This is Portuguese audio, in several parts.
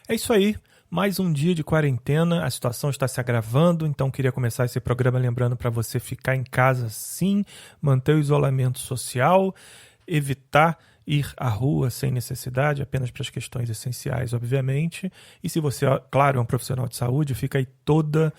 É isso aí, mais um dia de quarentena, a situação está se agravando, então queria começar esse programa lembrando para você ficar em casa sim, manter o isolamento social, evitar ir à rua sem necessidade, apenas para as questões essenciais, obviamente, e se você, claro, é um profissional de saúde, fica aí toda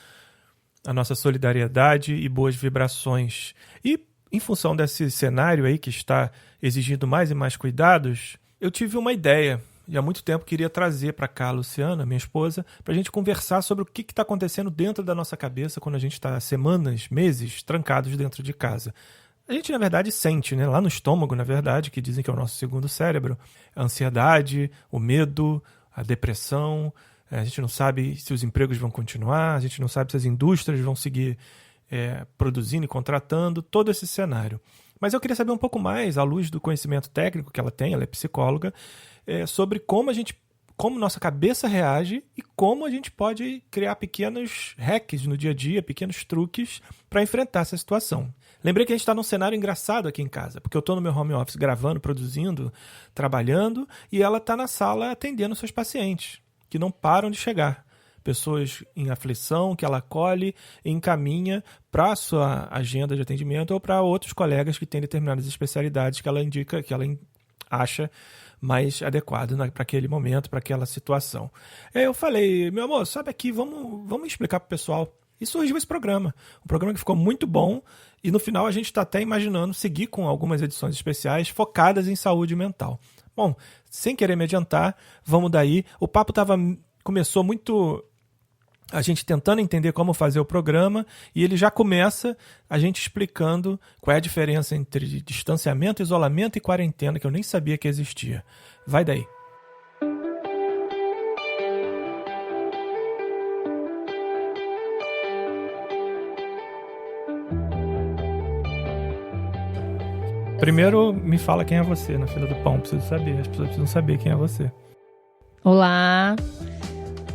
a nossa solidariedade e boas vibrações. E em função desse cenário aí que está exigindo mais e mais cuidados, eu tive uma ideia. E há muito tempo queria trazer para cá a Luciana, minha esposa, para a gente conversar sobre o que está acontecendo dentro da nossa cabeça quando a gente está semanas, meses, trancados dentro de casa. A gente, na verdade, sente, né? Lá no estômago, na verdade, que dizem que é o nosso segundo cérebro, a ansiedade, o medo, a depressão. A gente não sabe se os empregos vão continuar, a gente não sabe se as indústrias vão seguir produzindo e contratando, todo esse cenário. Mas eu queria saber um pouco mais, à luz do conhecimento técnico que ela tem, ela é psicóloga, sobre como nossa cabeça reage e como a gente pode criar pequenos hacks no dia a dia, pequenos truques para enfrentar essa situação. Lembrei que a gente está num cenário engraçado aqui em casa, porque eu estou no meu home office gravando, produzindo, trabalhando, e ela está na sala atendendo seus pacientes, que não param de chegar. Pessoas em aflição que ela acolhe e encaminha para a sua agenda de atendimento ou para outros colegas que têm determinadas especialidades que ela indica, que ela acha mais adequado para aquele momento, para aquela situação. Eu falei, meu amor, sabe aqui, vamos explicar para o pessoal. E surgiu esse programa. Um programa que ficou muito bom e no final a gente está até imaginando seguir com algumas edições especiais focadas em saúde mental. Bom, sem querer me adiantar, vamos daí. O papo começou muito a gente tentando entender como fazer o programa e ele já começa a gente explicando qual é a diferença entre distanciamento, isolamento e quarentena, que eu nem sabia que existia. Vai daí. Primeiro, me fala quem é você na fila do pão. Preciso saber, as pessoas precisam saber quem é você. Olá,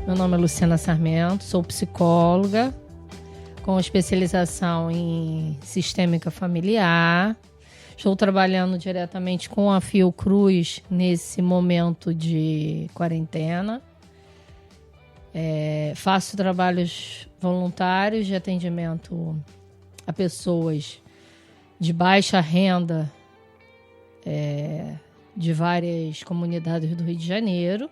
meu nome é Luciana Sarmento, sou psicóloga com especialização em sistêmica familiar. Estou trabalhando diretamente com a Fiocruz nesse momento de quarentena. Faço trabalhos voluntários de atendimento a pessoas de baixa renda de várias comunidades do Rio de Janeiro.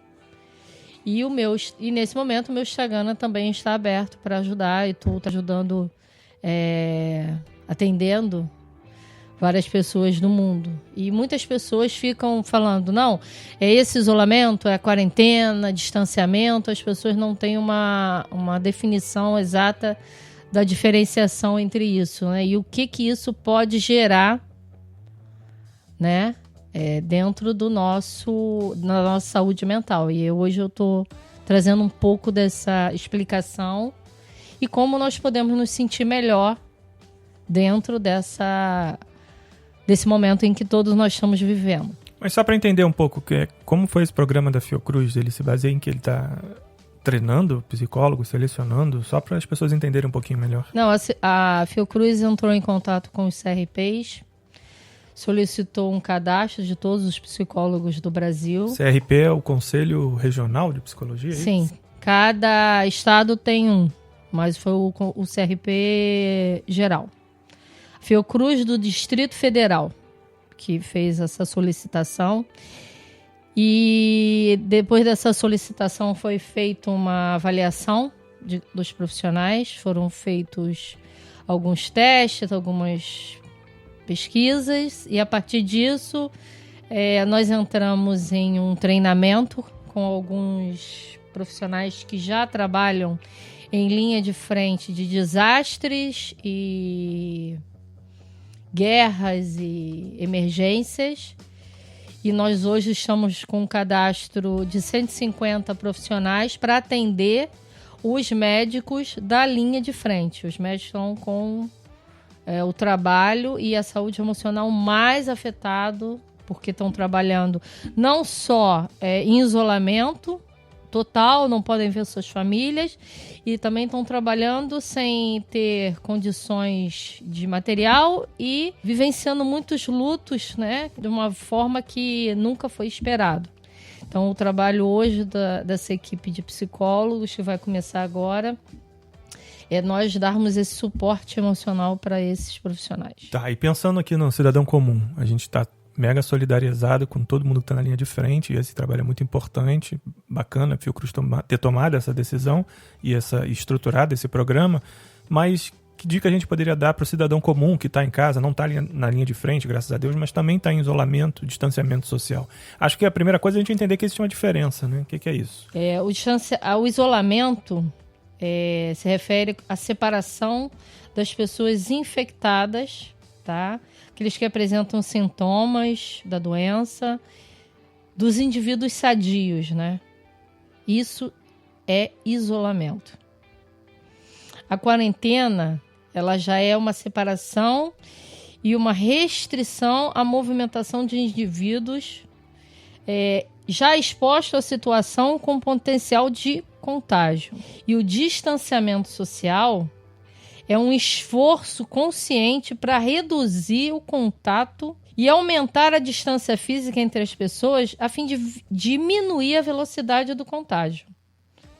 E nesse momento o meu Instagram também está aberto para ajudar e estou ajudando, atendendo várias pessoas do mundo. E muitas pessoas ficam falando, não, é esse isolamento, é a quarentena, distanciamento, as pessoas não têm uma definição exata da diferenciação entre isso, né? E o que isso pode gerar, né? Dentro da nossa saúde mental. E hoje eu estou trazendo um pouco dessa explicação e como nós podemos nos sentir melhor dentro desse momento em que todos nós estamos vivendo. Mas só para entender um pouco, como foi esse programa da Fiocruz? Ele se baseia em que ele está treinando psicólogos, selecionando, só para as pessoas entenderem um pouquinho melhor. Não, a Fiocruz entrou em contato com os CRPs, solicitou um cadastro de todos os psicólogos do Brasil. CRP é o Conselho Regional de Psicologia? Sim, cada estado tem um, mas foi o CRP geral. Fiocruz do Distrito Federal, que fez essa solicitação. E depois dessa solicitação foi feita uma avaliação dos profissionais, foram feitos alguns testes, algumas pesquisas, e a partir disso nós entramos em um treinamento com alguns profissionais que já trabalham em linha de frente de desastres e guerras e emergências. E nós hoje estamos com um cadastro de 150 profissionais para atender os médicos da linha de frente. Os médicos estão com o trabalho e a saúde emocional mais afetado, porque estão trabalhando não só em isolamento total, não podem ver suas famílias, e também estão trabalhando sem ter condições de material e vivenciando muitos lutos, né, de uma forma que nunca foi esperado. Então, o trabalho hoje dessa equipe de psicólogos, que vai começar agora, é nós darmos esse suporte emocional para esses profissionais. Tá, e pensando aqui no cidadão comum, a gente está mega solidarizado com todo mundo que está na linha de frente, e esse trabalho é muito importante, bacana, a Fiocruz ter tomado essa decisão e estruturado esse programa, mas que dica a gente poderia dar para o cidadão comum que está em casa, não está na linha de frente, graças a Deus, mas também está em isolamento, distanciamento social? Acho que a primeira coisa é a gente entender que existe uma diferença, né? O que é isso? O isolamento se refere à separação das pessoas infectadas, tá? Aqueles que apresentam sintomas da doença, dos indivíduos sadios, né? Isso é isolamento. A quarentena, ela já é uma separação e uma restrição à movimentação de indivíduos já expostos à situação com potencial de contágio. E o distanciamento social é um esforço consciente para reduzir o contato e aumentar a distância física entre as pessoas a fim de diminuir a velocidade do contágio.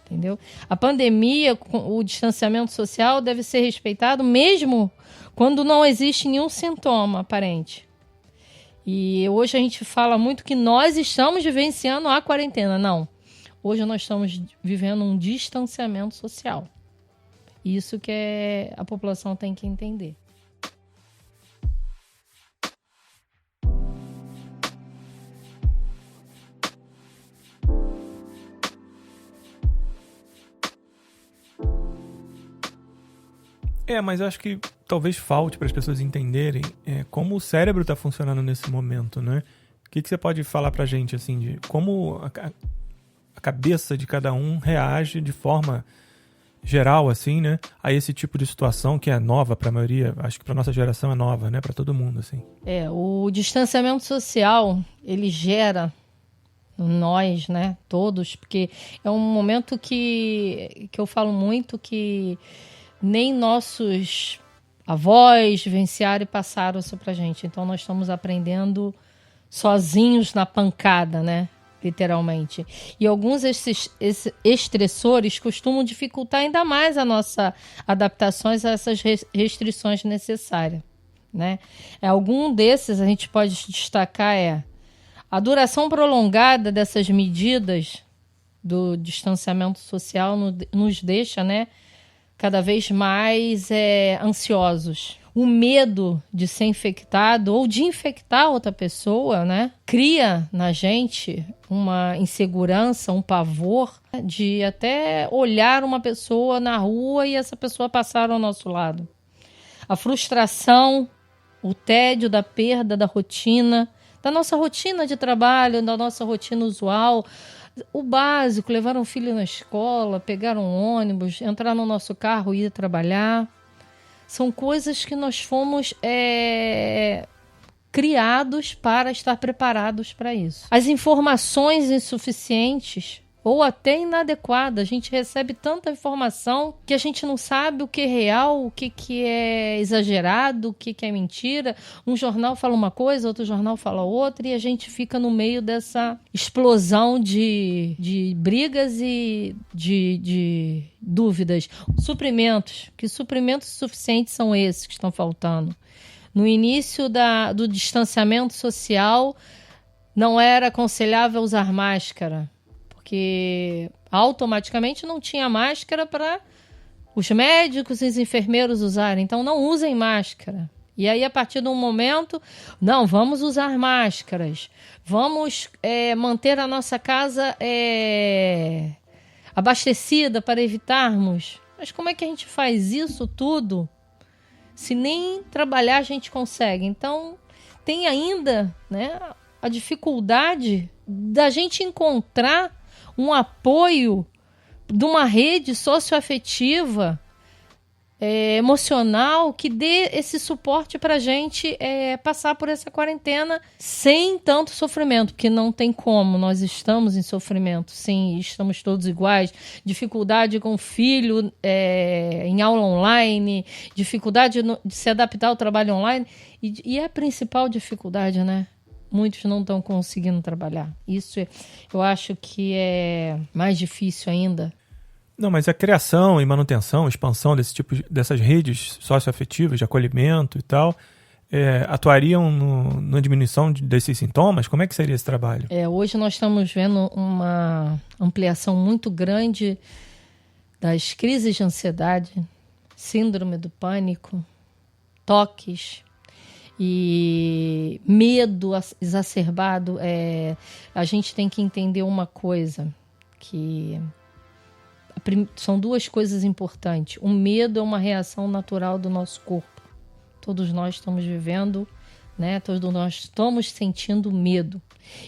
Entendeu? A pandemia, o distanciamento social deve ser respeitado mesmo quando não existe nenhum sintoma aparente. E hoje a gente fala muito que nós estamos vivenciando a quarentena. Não. Hoje nós estamos vivendo um distanciamento social. Isso que a população tem que entender. Mas acho que talvez falte para as pessoas entenderem como o cérebro está funcionando nesse momento, né? O que você pode falar para a gente, assim, de como a cabeça de cada um reage de forma geral, assim, né? A esse tipo de situação que é nova para a maioria, acho que para nossa geração é nova, né? Para todo mundo, assim. O distanciamento social, ele gera nós, né? Todos, porque é um momento que eu falo muito que nem nossos avós vivenciaram e passaram isso pra gente. Então, nós estamos aprendendo sozinhos na pancada, né? Literalmente. E alguns esses estressores costumam dificultar ainda mais a nossa adaptações a essas restrições necessárias, né? Algum desses a gente pode destacar a duração prolongada dessas medidas do distanciamento social nos deixa, né, cada vez mais ansiosos. O medo de ser infectado ou de infectar outra pessoa, né, cria na gente uma insegurança, um pavor de até olhar uma pessoa na rua e essa pessoa passar ao nosso lado. A frustração, o tédio da perda da rotina, da nossa rotina de trabalho, da nossa rotina usual. O básico, levar um filho na escola, pegar um ônibus, entrar no nosso carro e ir trabalhar. São coisas que nós fomos criados para estar preparados para isso. As informações insuficientes ou até inadequadas. A gente recebe tanta informação que a gente não sabe o que é real, o que é exagerado, o que é mentira. Um jornal fala uma coisa, outro jornal fala outra, e a gente fica no meio dessa explosão de brigas e de dúvidas. Suprimentos. Que suprimentos suficientes são esses que estão faltando? No início do distanciamento social, não era aconselhável usar máscara, porque automaticamente não tinha máscara para os médicos e os enfermeiros usarem. Então, não usem máscara. E aí, a partir de um momento, não, vamos usar máscaras. Vamos manter a nossa casa abastecida para evitarmos. Mas como é que a gente faz isso tudo se nem trabalhar a gente consegue? Então, tem ainda, né, a dificuldade da gente encontrar um apoio de uma rede socioafetiva, emocional, que dê esse suporte para a gente passar por essa quarentena sem tanto sofrimento, porque não tem como, nós estamos em sofrimento, sim, estamos todos iguais, dificuldade com o filho em aula online, dificuldade de se adaptar ao trabalho online, e a principal dificuldade, né, muitos não estão conseguindo trabalhar. Isso eu acho que é mais difícil ainda. Não, mas a criação e manutenção, expansão dessas redes socioafetivas de acolhimento e tal, atuariam na diminuição desses sintomas? Como é que seria esse trabalho? Hoje nós estamos vendo uma ampliação muito grande das crises de ansiedade, síndrome do pânico, toques e medo exacerbado. A gente tem que entender uma coisa, que são duas coisas importantes. O medo é uma reação natural do nosso corpo. Todos nós estamos vivendo, né? Todos nós estamos sentindo medo.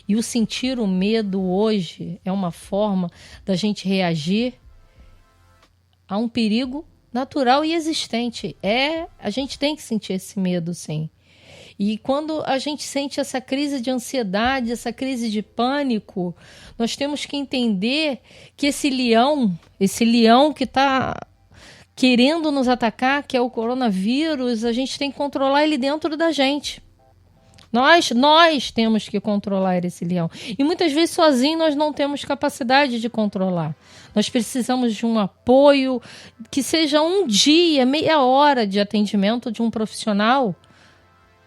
E o sentir o medo hoje é uma forma da gente reagir a um perigo natural e existente. A gente tem que sentir esse medo, sim. E quando a gente sente essa crise de ansiedade, essa crise de pânico, nós temos que entender que esse leão que está querendo nos atacar, que é o coronavírus, a gente tem que controlar ele dentro da gente. Nós temos que controlar esse leão. E muitas vezes sozinhos nós não temos capacidade de controlar. Nós precisamos de um apoio, que seja um dia, meia hora de atendimento de um profissional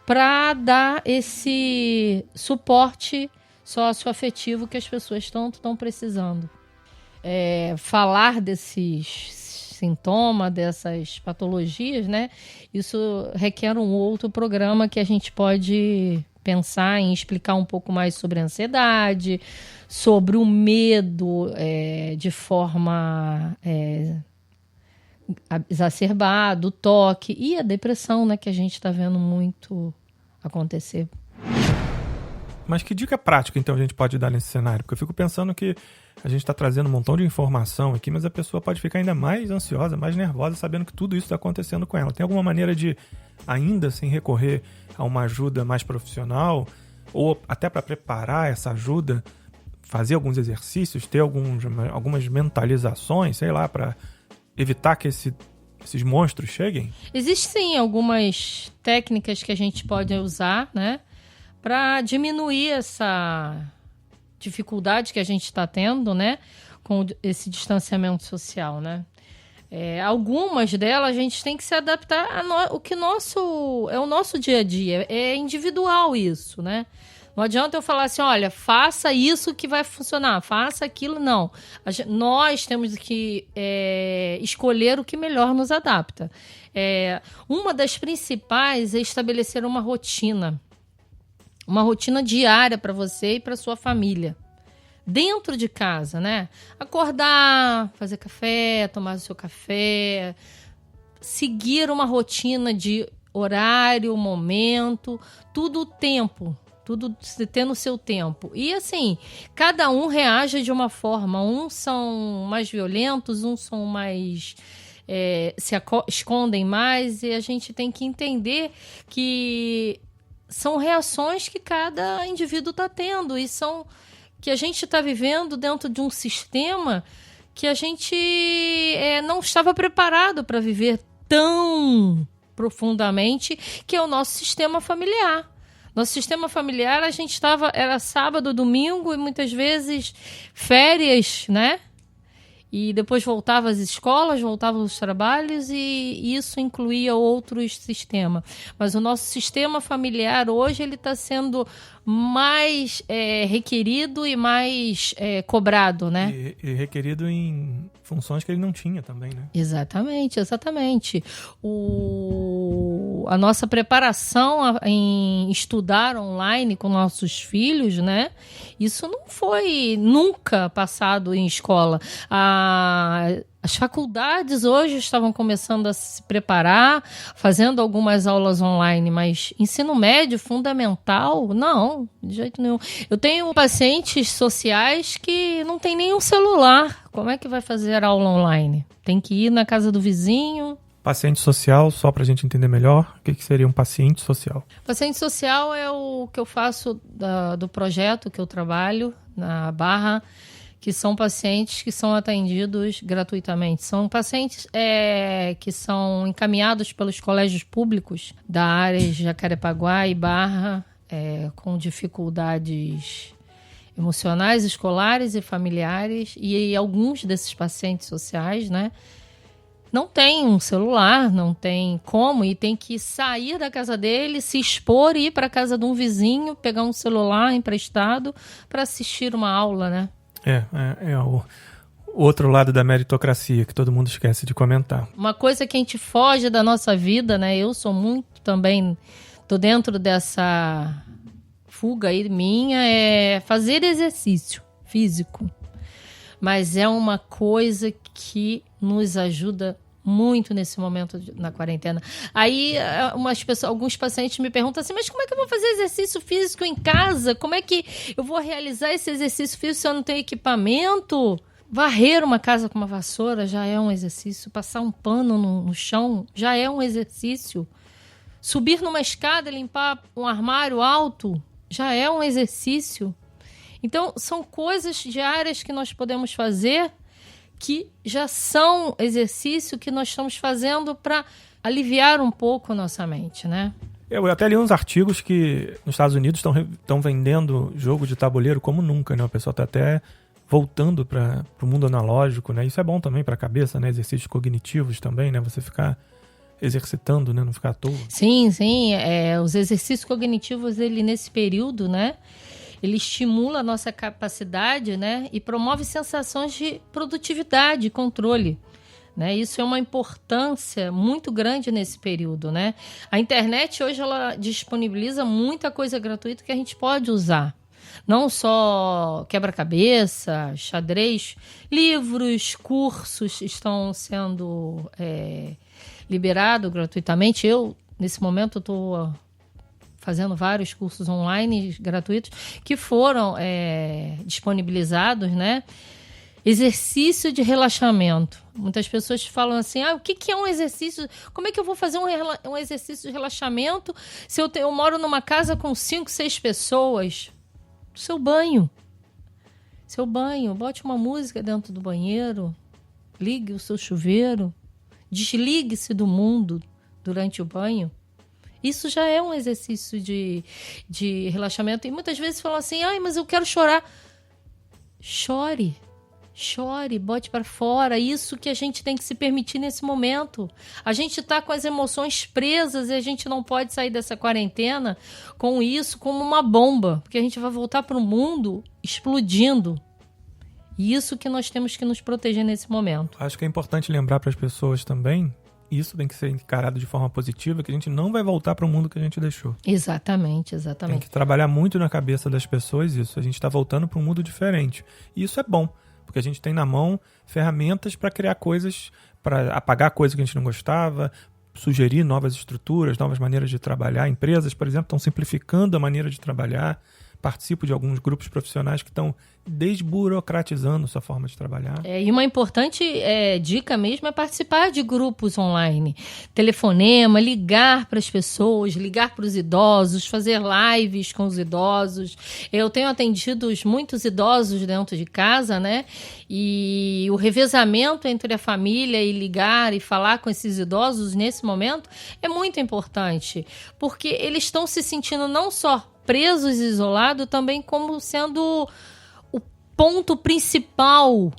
para dar esse suporte socioafetivo que as pessoas tanto estão precisando. Falar desses sintomas, dessas patologias, né? Isso requer um outro programa que a gente pode pensar em explicar um pouco mais sobre a ansiedade, sobre o medo de forma exacerbada, o toque e a depressão, né, que a gente está vendo muito acontecer. Mas que dica prática, então, a gente pode dar nesse cenário? Porque eu fico pensando que a gente está trazendo um montão de informação aqui, mas a pessoa pode ficar ainda mais ansiosa, mais nervosa, sabendo que tudo isso está acontecendo com ela. Tem alguma maneira de, ainda sem recorrer a uma ajuda mais profissional, ou até para preparar essa ajuda, fazer alguns exercícios, ter algumas mentalizações, sei lá, para evitar que esses monstros cheguem? Existem algumas técnicas que a gente pode usar, né, para diminuir essa dificuldade que a gente está tendo, né, com esse distanciamento social, né? Algumas delas a gente tem que se adaptar o que é o nosso dia a dia, é individual isso, né? Não adianta eu falar assim, olha, faça isso que vai funcionar, faça aquilo, não. Nós temos que escolher o que melhor nos adapta. Uma das principais é estabelecer uma rotina diária para você e para sua família. Dentro de casa, né? Acordar, fazer café, tomar o seu café, seguir uma rotina de horário, momento, tudo tempo. Tudo tendo seu tempo. E assim, cada um reage de uma forma. Uns são mais violentos, uns são mais... se escondem mais. E a gente tem que entender que são reações que cada indivíduo está tendo. E são que a gente está vivendo dentro de um sistema que a gente não estava preparado para viver tão profundamente, que é o nosso sistema familiar. Nosso sistema familiar, a gente era sábado, domingo e muitas vezes férias, né? E depois voltava às escolas, voltava aos trabalhos e isso incluía outros sistemas. Mas o nosso sistema familiar hoje ele está sendo mais requerido e mais cobrado, né? E requerido em funções que ele não tinha também, né? Exatamente. A nossa preparação em estudar online com nossos filhos, né? Isso não foi nunca passado em escola. As faculdades hoje estavam começando a se preparar, fazendo algumas aulas online, mas ensino médio, fundamental, não, de jeito nenhum. Eu tenho pacientes sociais que não tem nenhum celular. Como é que vai fazer aula online? Tem que ir na casa do vizinho. Paciente social, só para a gente entender melhor, o que seria um paciente social? Paciente social é o que eu faço do projeto que eu trabalho na Barra, que são pacientes que são atendidos gratuitamente. São pacientes que são encaminhados pelos colégios públicos da área de Jacarepaguá e Barra, com dificuldades emocionais, escolares e familiares, e alguns desses pacientes sociais, né, não tem um celular, não tem como, e tem que sair da casa dele, se expor e ir para a casa de um vizinho, pegar um celular emprestado para assistir uma aula, né? É o outro lado da meritocracia que todo mundo esquece de comentar. Uma coisa que a gente foge da nossa vida, né? Eu sou muito também, tô dentro dessa fuga aí minha, é fazer exercício físico. Mas é uma coisa que nos ajuda muito nesse momento na quarentena. Aí alguns pacientes me perguntam assim, mas como é que eu vou fazer exercício físico em casa? Como é que eu vou realizar esse exercício físico se eu não tenho equipamento? Varrer uma casa com uma vassoura já é um exercício. Passar um pano no chão já é um exercício. Subir numa escada e limpar um armário alto já é um exercício. Então, são coisas diárias que nós podemos fazer que já são exercício que nós estamos fazendo para aliviar um pouco a nossa mente, né? Eu até li uns artigos que nos Estados Unidos estão vendendo jogo de tabuleiro como nunca, né? O pessoal está até voltando para o mundo analógico, né? Isso é bom também para a cabeça, né? Exercícios cognitivos também, né? Você ficar exercitando, né? Não ficar à toa. Sim. Os exercícios cognitivos, nesse período, né? Ele estimula a nossa capacidade, né? E promove sensações de produtividade e controle, né? Isso é uma importância muito grande nesse período, né? A internet hoje ela disponibiliza muita coisa gratuita que a gente pode usar. Não só quebra-cabeça, xadrez, livros, cursos estão sendo liberados gratuitamente. Eu, nesse momento, estou fazendo vários cursos online gratuitos que foram disponibilizados, né? Exercício de relaxamento. Muitas pessoas falam assim, o que é um exercício? Como é que eu vou fazer um exercício de relaxamento se eu moro numa casa com 5, 6 pessoas? Seu banho, bote uma música dentro do banheiro, ligue o seu chuveiro, desligue-se do mundo durante o banho. Isso já é um exercício de relaxamento. E muitas vezes falam assim, mas eu quero chorar. Chore, bote para fora. Isso que a gente tem que se permitir nesse momento. A gente está com as emoções presas e a gente não pode sair dessa quarentena com isso como uma bomba, porque a gente vai voltar para o mundo explodindo. E isso que nós temos que nos proteger nesse momento. Acho que é importante lembrar para as pessoas também, isso tem que ser encarado de forma positiva, que a gente não vai voltar para o mundo que a gente deixou. Exatamente. Tem que trabalhar muito na cabeça das pessoas isso. A gente está voltando para um mundo diferente. E isso é bom. Porque a gente tem na mão ferramentas para criar coisas, para apagar coisas que a gente não gostava, sugerir novas estruturas, novas maneiras de trabalhar. Empresas, por exemplo, estão simplificando a maneira de trabalhar. Participo de alguns grupos profissionais que estão desburocratizando sua forma de trabalhar. E uma importante dica mesmo é participar de grupos online. Telefonema, ligar para as pessoas, ligar para os idosos, fazer lives com os idosos. Eu tenho atendido muitos idosos dentro de casa, né? E o revezamento entre a família e ligar e falar com esses idosos nesse momento é muito importante, porque eles estão se sentindo não só presos e isolados, também como sendo o ponto principal,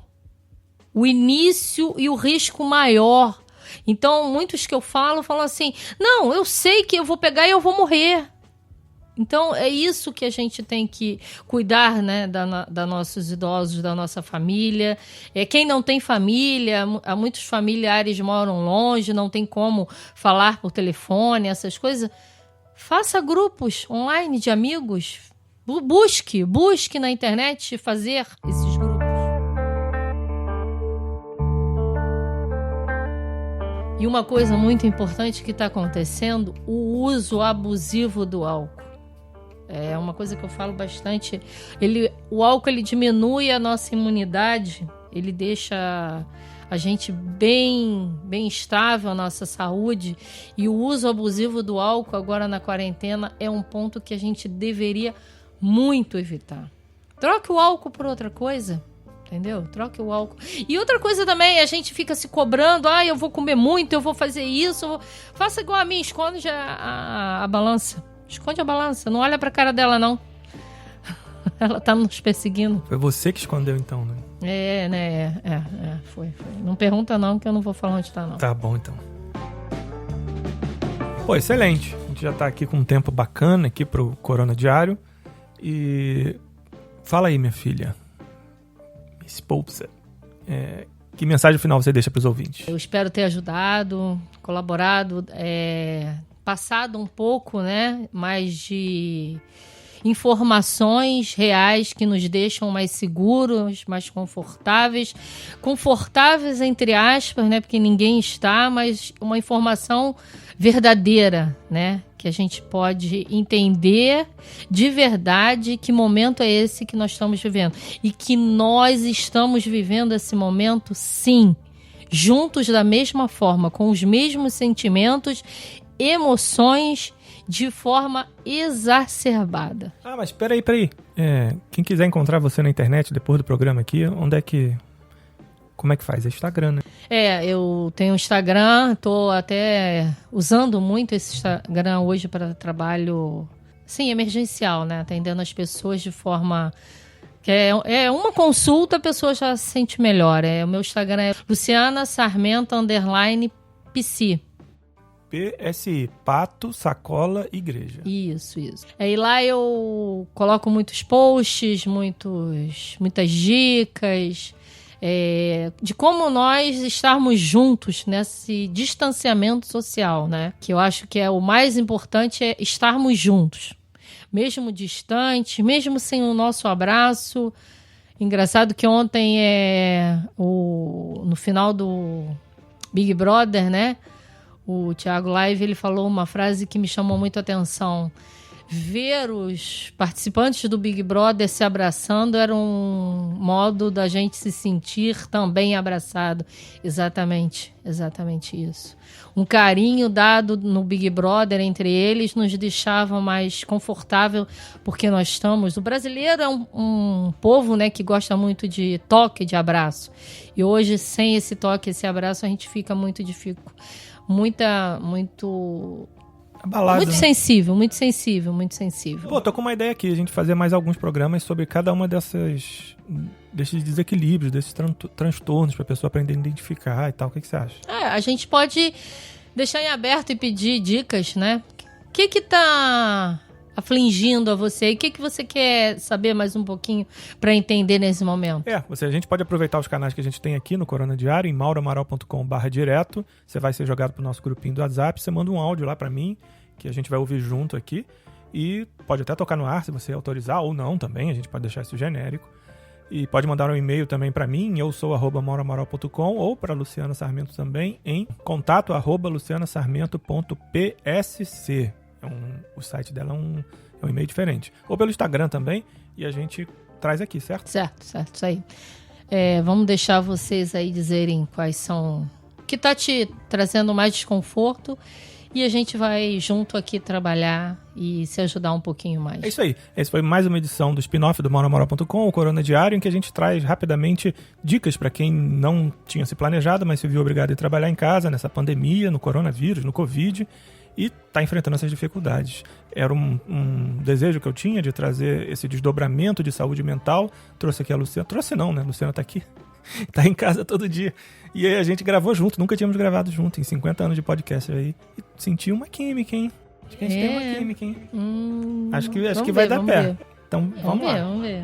o início e o risco maior. Então, muitos que eu falam assim, não, eu sei que eu vou pegar e eu vou morrer. Então, é isso que a gente tem que cuidar, né, da nossos idosos, da nossa família. Quem não tem família, muitos familiares moram longe, não tem como falar por telefone, essas coisas. Faça grupos online de amigos. Busque na internet fazer esses grupos. E uma coisa muito importante que está acontecendo, o uso abusivo do álcool. É uma coisa que eu falo bastante. O álcool ele diminui a nossa imunidade, ele deixa a gente bem estável, a nossa saúde. E o uso abusivo do álcool agora na quarentena é um ponto que a gente deveria muito evitar. Troque o álcool por outra coisa, entendeu? Troque o álcool. E outra coisa também, a gente fica se cobrando, eu vou comer muito, eu vou fazer isso. Faça igual a mim, esconde a balança. Esconde a balança. Não olha pra cara dela, não. Ela tá nos perseguindo. Foi você que escondeu, então, né? Foi. Não pergunta, não, que eu não vou falar onde tá, não. Tá bom, então. Pô, excelente. A gente já tá aqui com um tempo bacana aqui pro Corona Diário. E fala aí, minha filha. Esposa. Que mensagem final você deixa pros ouvintes? Eu espero ter ajudado, colaborado, passado um pouco, né, mais de informações reais que nos deixam mais seguros, mais confortáveis. Confortáveis, entre aspas, né, porque ninguém está, mas uma informação verdadeira, né, que a gente pode entender de verdade que momento é esse que nós estamos vivendo. E que nós estamos vivendo esse momento, sim, juntos da mesma forma, com os mesmos sentimentos, emoções, de forma exacerbada. Ah, mas peraí. Quem quiser encontrar você na internet depois do programa aqui, como é que faz? É Instagram, né? Eu tenho Instagram, tô até usando muito esse Instagram hoje para trabalho, sim, emergencial, né? Atendendo as pessoas de forma... uma consulta, a pessoa já se sente melhor. O meu Instagram é Luciana Sarmento _PC. PSI, Pato, Sacola, Igreja. Isso. E lá eu coloco muitos posts, muitas dicas de como nós estarmos juntos nesse distanciamento social, né? Que eu acho que o mais importante é estarmos juntos. Mesmo distante, mesmo sem o nosso abraço. Engraçado que ontem, no final do Big Brother, né? O Thiago Live, ele falou uma frase que me chamou muito a atenção. Ver os participantes do Big Brother se abraçando era um modo da gente se sentir também abraçado. Exatamente isso. Um carinho dado no Big Brother entre eles nos deixava mais confortável, porque nós estamos... O brasileiro é um povo, né, que gosta muito de toque, de abraço. E hoje, sem esse toque, esse abraço, a gente fica muito abalado, muito né? Muito sensível. Pô, tô com uma ideia aqui, a gente fazer mais alguns programas sobre cada uma desses desequilíbrios, desses transtornos, pra pessoa aprender a identificar e tal. O que você acha? A gente pode deixar em aberto e pedir dicas, né? O que tá afligindo a você? E o que você quer saber mais um pouquinho pra entender nesse momento? A gente pode aproveitar os canais que a gente tem aqui no Corona Diário, em mauramaral.com/direto. Você vai ser jogado pro nosso grupinho do WhatsApp, você manda um áudio lá pra mim, que a gente vai ouvir junto aqui. E pode até tocar no ar, se você autorizar, ou não também, a gente pode deixar isso genérico. E pode mandar um e-mail também para mim, eu sou @mauramaral.com, ou para Luciana Sarmento também, em contato @lucianasarmento.psc. O site dela é um e-mail diferente. Ou pelo Instagram também, e a gente traz aqui, certo? Certo, isso aí. Vamos deixar vocês aí dizerem quais são... O que tá te trazendo mais desconforto, e a gente vai junto aqui trabalhar e se ajudar um pouquinho mais. É isso aí. Essa foi mais uma edição do spin-off do mauramaral.com, o Corona Diário, em que a gente traz rapidamente dicas para quem não tinha se planejado, mas se viu obrigado a trabalhar em casa nessa pandemia, no coronavírus, no Covid, e está enfrentando essas dificuldades. Era um desejo que eu tinha de trazer esse desdobramento de saúde mental. Trouxe aqui a Luciana. Trouxe não, né? A Luciana está aqui. Tá em casa todo dia. E aí a gente gravou junto. Nunca tínhamos gravado junto em 50 anos de podcast aí. E senti uma química, hein? Acho que a gente tem uma química, hein? Acho que vai dar pé. Então vamos lá. Vamos ver.